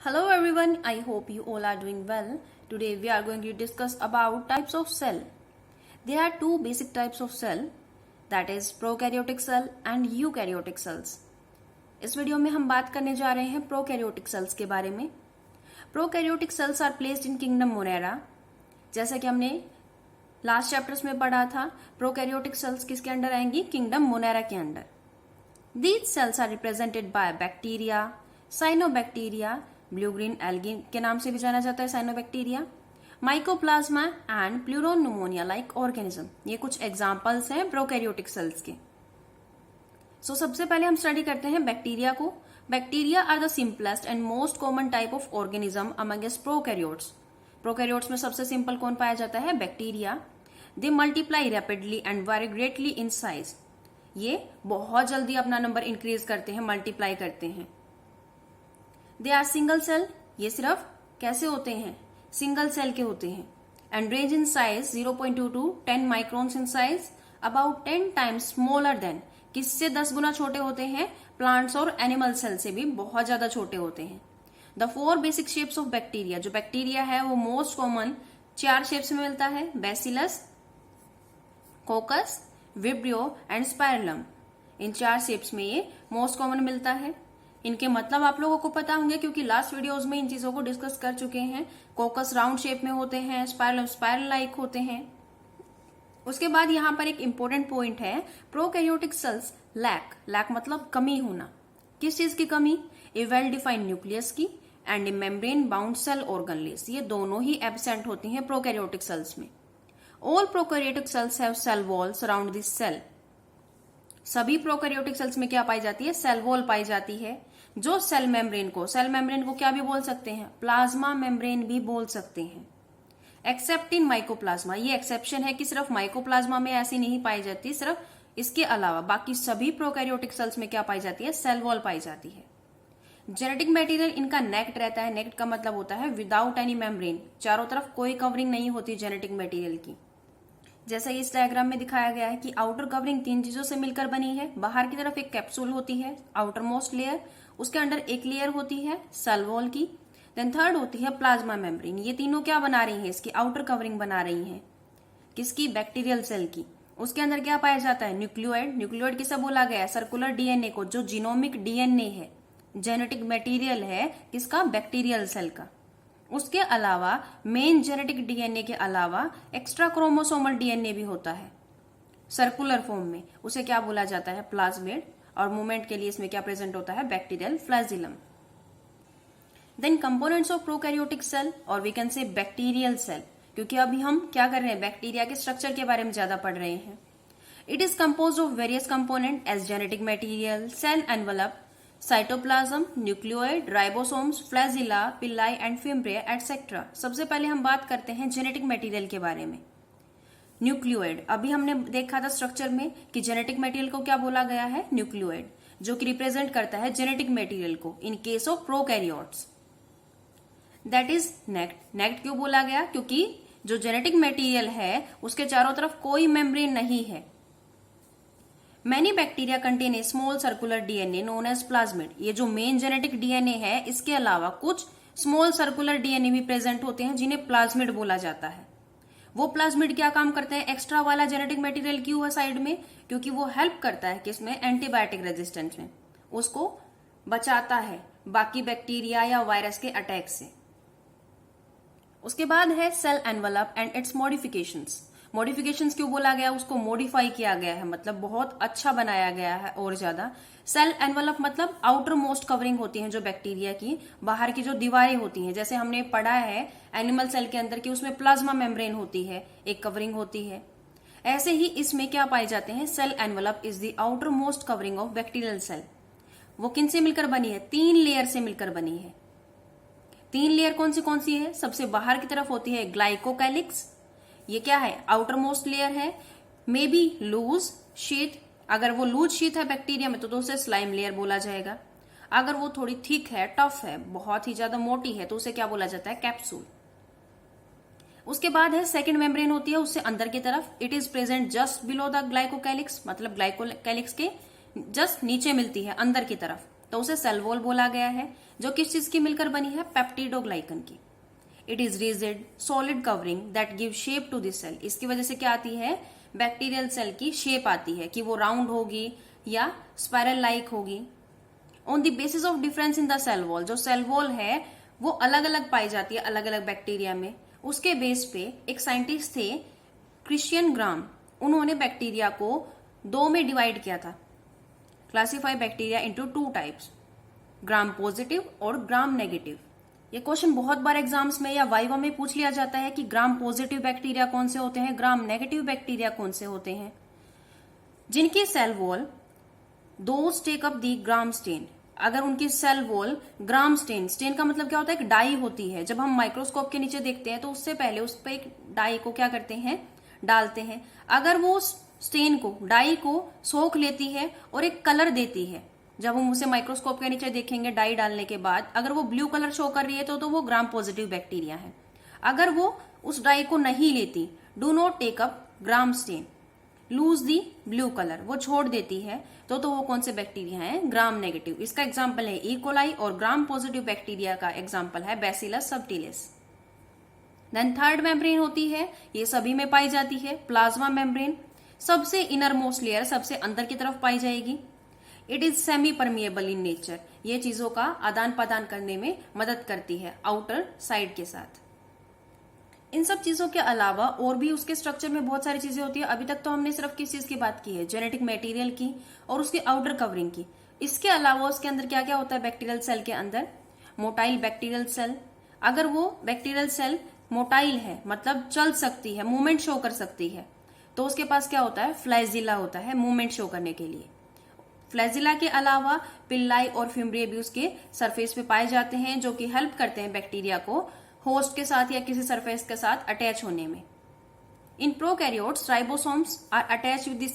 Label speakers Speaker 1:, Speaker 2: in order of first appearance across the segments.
Speaker 1: Hello everyone, I hope you all are doing well. Today we are going to discuss about types of cell. There are two basic types of cell, that is prokaryotic cell and eukaryotic cells. इस video में हम बात करने जा रहे हैं prokaryotic sales के बारे में. Prokaryotic cells are placed in kingdom Monera. जैसा कि हमने लास्ट चैप्टर्स में पढ़ा था, प्रोकैरियोटिक सेल्स किसके अंडर आएंगी? किंगडम मोनेरा के under. These cells are represented by bacteria, cyanobacteria, blue green algae के नाम से भी जाना जाता है cyanobacteria, mycoplasma and pleuropneumonia like organism. ये कुछ एग्जांपल्स हैं प्रोकैरियोटिक सेल्स के. सबसे पहले हम स्टडी करते हैं बैक्टीरिया को. Bacteria are the simplest and most common type of organism amongst prokaryotes. Prokaryotes में सबसे सिंपल कौन पाया जाता है? Bacteria. They multiply rapidly and very greatly in size. ये बहुत जल्दी अपना नंबर इंक्रीज करते हैं, मल्टीप्लाई करते हैं. They are single cell. ये सिर्फ कैसे होते हैं? सिंगल सेल के होते हैं. And range in size 0.2 to 10 microns in size, about 10 times smaller than. किससे 10 गुना छोटे होते हैं? प्लांट्स और एनिमल सेल से भी बहुत ज्यादा छोटे होते हैं. The 4 basic shapes of bacteria. जो बैक्टीरिया है वो मोस्ट कॉमन 4 शेप्स में मिलता है: bacillus, कोकस, vibrio and spirillum. In 4 shapes में ये मोस्ट कॉमन मिलता है. इनके मतलब आप लोगों को पता होंगे क्योंकि लास्ट वीडियोस में इन चीजों को डिस्कस कर चुके हैं. कोकस राउंड शेप में होते हैं, स्पाइरलम स्पाइरल लाइक होते हैं. उसके बाद यहाँ पर एक इंपॉर्टेंट पॉइंट है, प्रोकैरियोटिक सेल्स लैक मतलब कमी होना. किस चीज की कमी? ए वेल डिफाइंड न्यूक्लियस की and a membrane bound cell organelles. ये दोनों ही एब्सेंट होती हैं प्रोकैरियोटिक सेल्स में. All prokaryotic cells have cell wall surround this cell. सभी प्रोकैरियोटिक सेल्स में क्या पाई जाती है? सेल वॉल पाई जाती है, जो सेल मेम्ब्रेन को क्या भी बोल सकते हैं? प्लाज्मा मेम्ब्रेन भी बोल सकते हैं. एक्सेप्ट इन माइकोप्लाज्मा. ये एक्सेप्शन है कि सिर्फ माइकोप्लाज्मा में ऐसी नहीं पाई जाती. सिर्फ इसके अलावा बाकी सभी प्रोकैरियोटिक सेल्स में क्या पाई जाती है? सेल वॉल पाई जाती है. जेनेटिक मटेरियल इनका नेक्ड रहता है. नेक्ड का मतलब होता है विदाउट एनी मेम्ब्रेन. चारों तरफ कोई कवरिंग नहीं होती जेनेटिक मटेरियल की. जैसा इस डायग्राम में दिखाया गया है कि आउटर कवरिंग 3 चीजों से मिलकर बनी है. बाहर की तरफ एक कैप्सूल होती है, आउटर मोस्ट लेयर. उसके अंदर एक लेयर होती है सेल वॉल की. देन थर्ड होती है प्लाज्मा मेम्ब्रेन. ये तीनों क्या बना रही हैं? इसकी आउटर कवरिंग बना रही हैं. किसकी? बैक्टीरियल सेल की. उसके अंदर क्या पाया जाता है? न्यूक्लियोइड. न्यूक्लियोइड किसे बोला गया है? सर्कुलर डीएनए को, जो जीनोमिक डीएनए है, जेनेटिक मटेरियल है किसका? बैक्टीरियल सेल का. उसके अलावा मेन जेनेटिक डीएनए के अलावा एक्स्ट्रा क्रोमोसोमल डीएनए भी होता है सर्कुलर फॉर्म में. उसे क्या बोला जाता है? प्लाज्मिड. और मूवमेंट के लिए इसमें क्या प्रेजेंट होता है? Bacterial flagellum. Then components of prokaryotic cell, और we can say bacterial cell, क्योंकि अभी हम क्या कर रहे हैं? बैक्टीरिया के स्ट्रक्चर के बारे में ज्यादा पढ़ रहे हैं. It is compose of various component as genetic material, cell envelope, cytoplasm, nucleoid, ribosomes, flagella, pili and fimbriae etcetera. सबसे पहले हम बात करते हैं जेनेटिक मटेरियल के बारे में. न्यूक्लियोइड. अभी हमने देखा था स्ट्रक्चर में कि जेनेटिक मटेरियल को क्या बोला गया है? न्यूक्लियोइड, जो कि रिप्रेजेंट करता है जेनेटिक मटेरियल को in case of prokaryotes. That is naked. Naked क्यों बोला गया? क्योंकि जो जेनेटिक मटेरियल है उसके चारों तरफ कोई मेम्ब्रेन नहीं है. Many bacteria contain a small circular DNA known as plasmid. ये जो मेन जेनेटिक डीएनए है, इसके अलावा कुछ स्मॉल सर्कुलर डीएनए भी प्रेजेंट होते हैं जिन्हें प्लाज्मिड बोला जाता है. वो प्लाज्मिड क्या काम करते हैं? एक्स्ट्रा वाला जेनेटिक मटेरियल क्यों है साइड में? क्योंकि वो हेल्प करता है किसमें? एंटीबायोटिक रेजिस्टेंस में. उसको बचाता है बाकी बैक्टीरिया या वायरस के अटैक से. उसके बाद है cell envelope and its modifications. Modifications क्यों बोला गया? उसको मॉडिफाई किया गया है, मतलब बहुत अच्छा बनाया गया है और ज्यादा. सेल एनवलप मतलब आउटर मोस्ट कवरिंग होती है जो बैक्टीरिया की, बाहर की जो दीवारें होती हैं. जैसे हमने पढ़ा है एनिमल सेल के अंदर की, उसमें प्लाज्मा मेम्ब्रेन होती है, एक कवरिंग होती है. ऐसे ही इसमें क्या पाए जाते हैं? Cell envelope is the outer most covering of bacterial cell. वो किन से मिलकर बनी है? 3 लेयर से मिलकर बनी है. 3 लेयर कौन सी है? सबसे बाहर की तरफ होती है ग्लाइकोकैलिक्स. ये क्या है? आउटर मोस्ट लेयर है. May be loose sheet. अगर वो लूज शीट है बैक्टीरिया में तो उसे स्लाइम लेयर बोला जाएगा. अगर वो थोड़ी थिक है, टफ है, बहुत ही ज्यादा मोटी है तो उसे क्या बोला जाता है? कैप्सूल. उसके बाद है सेकेंड मेम्ब्रेन होती है उससे अंदर की तरफ. It is present just below the glycocalyx, मतलब ग्लाइकोकैलिक्स के जस्ट नीचे मिलती है अंदर की तरफ. तो उसे सेल वॉल बोला गया है, जो किस चीज की मिलकर बनी है? पेप्टिडोग्लाइकन की। It is rigid solid covering that give shape to this cell. इसकी वजह से क्या आती है? बैक्टीरियल सेल की शेप आती है कि वो राउंड होगी या स्पाइरल लाइक होगी। On the basis of difference in the cell wall, जो सेल वॉल है वो अलग अलग पाई जाती है अलग अलग बैक्टीरिया में, उसके बेस पे एक साइंटिस्ट थे क्रिश्चियन ग्राम, उन्होंने बैक्टीरिया को 2 में डिवाइड किया था। Classify bacteria into 2 types, gram positive और ग्राम नेगेटिव। ये क्वेश्चन बहुत बार एग्जाम्स में या वाइवा में पूछ लिया जाता है कि ग्राम पॉजिटिव बैक्टीरिया कौन से होते हैं, ग्राम नेगेटिव बैक्टीरिया कौन से होते हैं। जिनकी cell wall those take up the gram stain, अगर उनकी cell wall gram stain, stain का मतलब क्या होता है? एक डाई होती है। जब हम माइक्रोस्कोप के नीचे देखते हैं तो उससे पहले उस पर एक डाई को क्या करते हैं? डालते हैं। अगर वो स्टेन को, डाई को सोख लेती है और एक कलर देती है, जब हम उसे माइक्रोस्कोप के नीचे देखेंगे डाई डालने के बाद, अगर वो ब्लू कलर शो कर रही है तो वो ग्राम पॉजिटिव बैक्टीरिया है। अगर वो उस डाई को नहीं लेती, do not take up gram stain, lose the blue colour, वो छोड़ देती है, तो वो कौन से बैक्टीरिया हैं? Gram negative. इसका एग्जाम्पल है ई कोलाई, और ग्राम पॉजिटिव बैक्टीरिया का एग्जाम्पल है Bacillus subtilis. Then third membrane होती है, ये सभी में पाई जाती है, प्लाज्मा मेम्ब्रेन। सबसे इनर मोस्ट लेयर, सबसे अंदर की तरफ पाई जाएगी। It is semi permeable in nature, ये चीजों का आदान प्रदान करने में मदद करती है आउटर साइड के साथ। इन सब चीजों के अलावा और भी उसके स्ट्रक्चर में बहुत सारी चीजें होती है। अभी तक तो हमने सिर्फ किस चीज की बात की है? जेनेटिक मटेरियल की और उसकी आउटर कवरिंग की। इसके अलावा उसके अंदर क्या क्या होता है? बैक्टीरियल सेल के अंदर मोटाइल बैक्टीरियल सेल, अगर वो बैक्टीरियल सेल मोटाइल है मतलब चल सकती है, मूवमेंट शो कर सकती है, तो उसके पास क्या होता है? फ्लैजिला होता है मूवमेंट शो करने के लिए। फ्लैजिला के अलावा पिल्लाई और फिम्ब्रिया भी उसके सरफेस पे पाए जाते हैं, जो कि हेल्प करते हैं बैक्टीरिया को होस्ट के साथ या किसी सरफेस के साथ अटैच होने में। In prokaryotes ribosomes are attach with the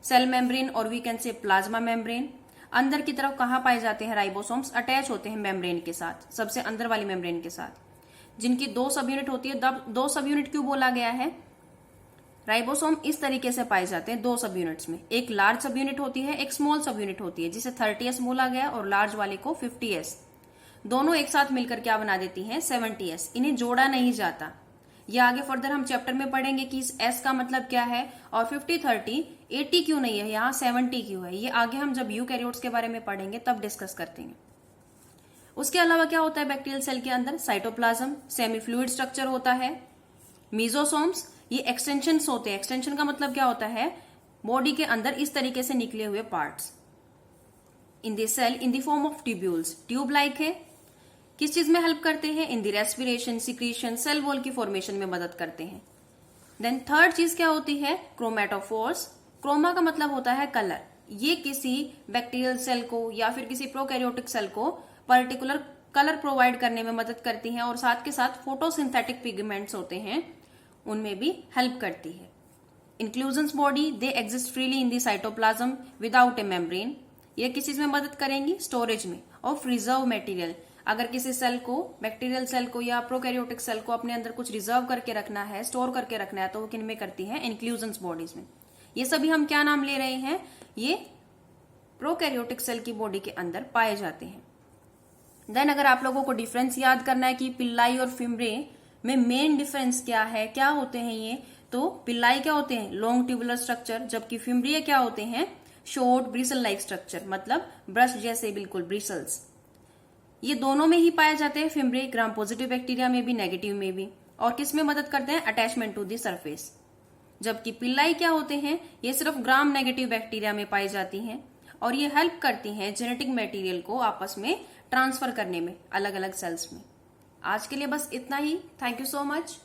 Speaker 1: cell membrane और we can say plasma membrane. अंदर की तरफ कहाँ पाए जाते हैं राइबोसोम्स? अटैच होते हैं मेम्ब्रेन के साथ, सबसे अंदर वाली मेम्ब्रेन के साथ, जिनकी 2 सब यूनिट होती है। 2 सब यूनिट क्यों बोला गया है? राइबोसोम इस तरीके से पाए जाते हैं 2 सब यूनिट्स में, एक लार्ज सब यूनिट होती है, एक स्मॉल सब यूनिट होती है, जिसे 30S बोला गया और लार्ज वाले को 50S। दोनों एक साथ मिलकर क्या बना देती हैं? 70S। इन्हें जोड़ा नहीं जाता। ये आगे फर्दर हम चैप्टर में पढ़ेंगे कि इस S का मतलब क्या है, और 50, 30, 80 क्यों नहीं है, यहाँ 70 क्यों है। ये आगे हम जब यूकैरियोट्स के बारे में पढ़ेंगे तब डिस्कस करते हैं। उसके अलावा क्या होता है बैक्टीरियल सेल के अंदर? साइटोप्लाज्म, सेमी फ्लूइड स्ट्रक्चर होता है। मीजोसोम्स, ये एक्सटेंशंस होते हैं। एक्सटेंशन का मतलब क्या होता है? बॉडी के अंदर इस तरीके से निकले हुए parts. In the cell in the form of tubules, tube like है। किस चीज में हेल्प करते हैं? In the respiration, secretion, cell wall की फॉर्मेशन में मदद करते हैं। देन थर्ड चीज क्या होती है? क्रोमेटोफोर्स। क्रोमा का मतलब होता है कलर। ये किसी बैक्टीरियल सेल को या फिर किसी प्रोकैरियोटिक सेल को पर्टिकुलर कलर प्रोवाइड करने में मदद करती हैं, और साथ के साथ फोटोसिंथेटिक पिगमेंट्स होते हैं उनमें भी हेल्प करती है। Inclusions body, they exist freely in the cytoplasm without A membrane. ये किस चीज में मदद करेंगी? स्टोरेज में। और रिजर्व मटेरियल, अगर किसी सेल को, बैक्टीरियल सेल को या प्रोकैरियोटिक सेल को अपने अंदर कुछ रिजर्व करके रखना है, स्टोर करके रखना है, तो वो किन में करती है? इंक्लूजन्स बॉडीज में। ये सभी हम क्या नाम ले रहे हैं? ये प्रोकैरियोटिक सेल की बॉडी के अंदर पाए जाते हैं। देन अगर आप लोगों को डिफरेंस याद करना है कि पिल्लाई और फिम्ब्रे में मेन डिफरेंस क्या है, क्या होते हैं ये, तो पिल्लाई क्या होते हैं? लॉन्ग ट्यूबुलर स्ट्रक्चर, जबकि फिम्ब्रिया क्या होते हैं? शॉर्ट ब्रिसल लाइक स्ट्रक्चर, मतलब ब्रश जैसे बिल्कुल ब्रिसल्स। ये दोनों में ही पाए जाते हैं। फिम्ब्रे ग्राम पॉजिटिव बैक्टीरिया में भी, नेगेटिव में भी। और किस में मदद करते हैं? Attachment to the surface. जबकि पिल्लाई क्या होते हैं? ये सिर्फ ग्राम नेगेटिव बैक्टीरिया में पाई जाती हैं, और ये हेल्प करती हैं जेनेटिक मटेरियल को आपस में ट्रांसफर करने में अलग अलग सेल्स में। आज के लिए बस इतना ही। Thank you so much.